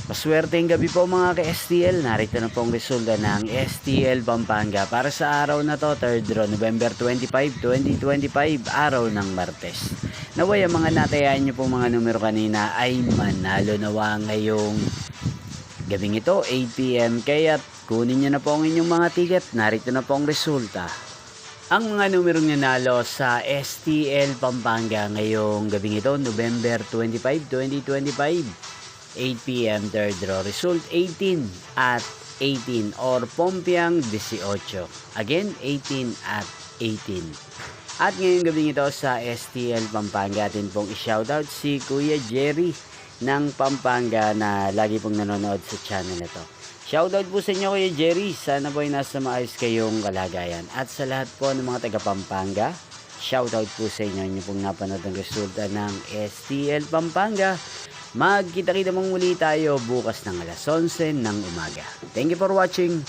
Maswerteng gabi po mga ka-STL. Narito na pong resulta ng STL Pampanga para sa araw na to, 3rd draw, November 25, 2025, araw ng Martes. Naway ang mga natayaan nyo pong mga numero kanina ay manalo nawa ngayong gabing ito, 8 p.m. Kaya kunin nyo na po ang inyong mga ticket. Narito na po ang resulta. Ang mga numerong nanalo sa STL Pampanga ngayong gabing ito, November 25, 2025, 8 p.m. 3rd draw. Result 18 at 18 or Pompiang 18. Again, 18 at 18. At ngayong gabing ito sa STL Pampanga, atin pong i-shoutout si Kuya Jerry ng Pampanga na lagi pong nanonood sa channel na to. Shoutout po sa inyo Kuya Jerry. Sana po ay nasa maayos kayong kalagayan. At sa lahat po ng mga taga Pampanga, shoutout po sa inyo. Inyo pong napanood ang resulta ng STL Pampanga. Magkita-kita mong muli tayo bukas ng alas 11 ng umaga. Thank you for watching.